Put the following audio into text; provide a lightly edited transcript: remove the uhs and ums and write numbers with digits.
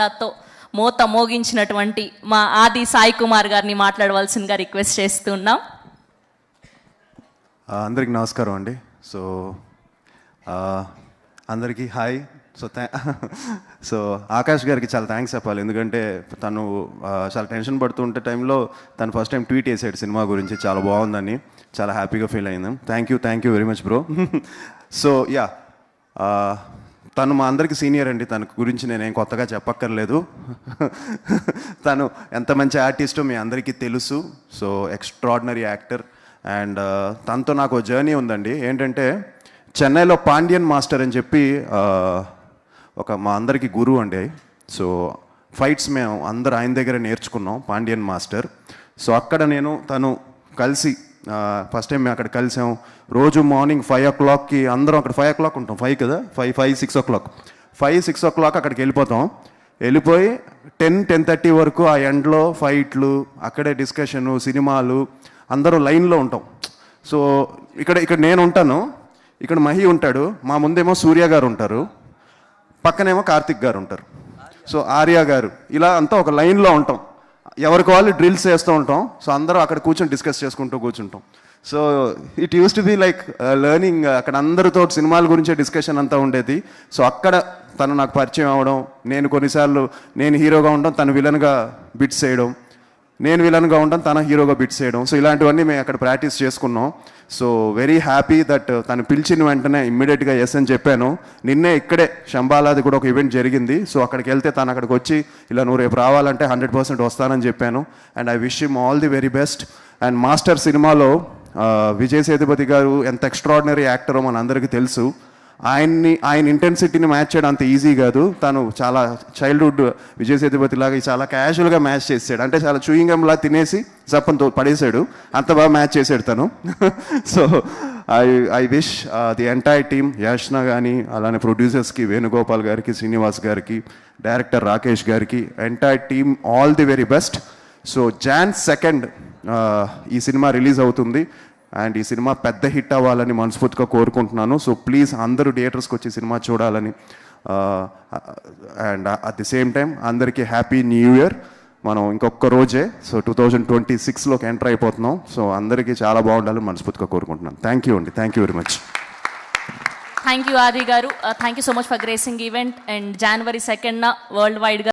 లతో మోత మోగించినటువంటి మా ఆది సాయి కుమార్ గారిని మాట్లాడవలసిందిగా రిక్వెస్ట్ చేస్తున్నాం. అందరికి నమస్కారం అండి. సో అందరికీ హాయ్. సో ఆకాష్ గారికి చాలా థ్యాంక్స్ చెప్పాలి, ఎందుకంటే తను చాలా టెన్షన్ పడుతుంటే టైంలో తను ఫస్ట్ టైం ట్వీట్ చేసాడు సినిమా గురించి, చాలా బాగుందని, చాలా హ్యాపీగా ఫీల్ అయింది. Thank you very much bro. So yeah, తను మా అందరికి సీనియర్ అండి, తన గురించి నేనేం కొత్తగా చెప్పక్కర్లేదు. తను ఎంత మంచి ఆర్టిస్టో మీ అందరికీ తెలుసు. So extraordinary actor. అండ్ తనతో నాకు జర్నీ ఉందండి. ఏంటంటే చెన్నైలో పాండ్యన్ మాస్టర్ అని చెప్పి ఒక మా అందరికీ గురువు అండి. సో ఫైట్స్ మేము అందరు ఆయన దగ్గర నేర్చుకున్నాం, పాండ్యన్ మాస్టర్. సో అక్కడ నేను తను కలిసి ఫస్ట్ టైం మేము అక్కడ కలిసాం. రోజు మార్నింగ్ 5 o'clockకి అందరం అక్కడ 5 o'clock ఉంటాం, 5 కదా, 6 o'clock 6 o'clock అక్కడికి వెళ్ళిపోయి 10-10:30 వరకు ఆ ఎండ్లో ఫైట్లు, అక్కడే డిస్కషను, సినిమాలు, అందరూ లైన్లో ఉంటాం. సో ఇక్కడ నేను ఉంటాను, ఇక్కడ మహి ఉంటాడు, మా ముందేమో సూర్య గారు ఉంటారు, పక్కనేమో కార్తిక్ గారు ఉంటారు, సో ఆర్య గారు, ఇలా అంతా ఒక లైన్లో ఉంటాం. ఎవరికి వాళ్ళు డ్రిల్స్ చేస్తూ ఉంటాం. సో అందరూ అక్కడ కూర్చొని డిస్కస్ చేసుకుంటూ కూర్చుంటాం. So it use to be like learning. అక్కడ అందరితో సినిమాల గురించే డిస్కషన్ అంతా ఉండేది. సో అక్కడ తను నాకు పరిచయం అవ్వడం, నేను కొన్నిసార్లు నేను హీరోగా ఉండడం, తను విలన్గా బిట్స్ చేయడం, నేను విలన్గా ఉండడం, తన హీరోగా బిట్స్ చేయడం. సో ఇలాంటివన్నీ మేము అక్కడ ప్రాక్టీస్ చేసుకున్నాం. సో వెరీ హ్యాపీ దట్ తను పిలిచిన వెంటనే ఇమ్మీడియట్గా ఎస్ అని చెప్పాను. నిన్నే ఇక్కడే శంబాలాది కూడా ఒక ఈవెంట్ జరిగింది. సో అక్కడికి వెళ్తే తను అక్కడికి వచ్చి ఇలా నువ్వు రేపు రావాలంటే 100% వస్తానని చెప్పాను. And I wish him all the very best. And master సినిమాలో విజయ్ సేతుపతి గారు ఎంత ఎక్స్ట్రాడినరీ యాక్టరో మన అందరికీ తెలుసు. ఆయన ఇంటెన్సిటీని మ్యాచ్ చేయడం అంత ఈజీ కాదు. తను చాలా చైల్డ్హుడ్ విజయ్ సేతుపతి లాగా చాలా క్యాజువల్గా మ్యాచ్ చేసాడు. అంటే చాలా చూయింగంలా తినేసి జప్పంతో పడేసాడు, అంత బాగా మ్యాచ్ చేసాడు తను. So I wish the entire team, యాష్న కానీ, అలానే ప్రొడ్యూసర్స్కి వేణుగోపాల్ గారికి, శ్రీనివాస్ గారికి, డైరెక్టర్ రాకేష్ గారికి, entire team all the very best. So Jan 2 ఈ సినిమా రిలీజ్ అవుతుంది. అండ్ ఈ సినిమా పెద్ద హిట్ అవ్వాలని మనస్ఫూర్తిగా కోరుకుంటున్నాను. సో ప్లీజ్ అందరూ థియేటర్స్కి వచ్చి సినిమా చూడాలని. And at the same time అందరికీ హ్యాపీ న్యూ ఇయర్. మనం ఇంకొక రోజే, సో 2026లోకి ఎంటర్ అయిపోతున్నాం. సో అందరికీ చాలా బాగుండాలని మనస్ఫూర్తిగా కోరుకుంటున్నాను. థ్యాంక్ యూ అండి, thank you very much. Thank you Aadi garu. Thank you so much for gracing event. And January 2న వరల్డ్ వైడ్గా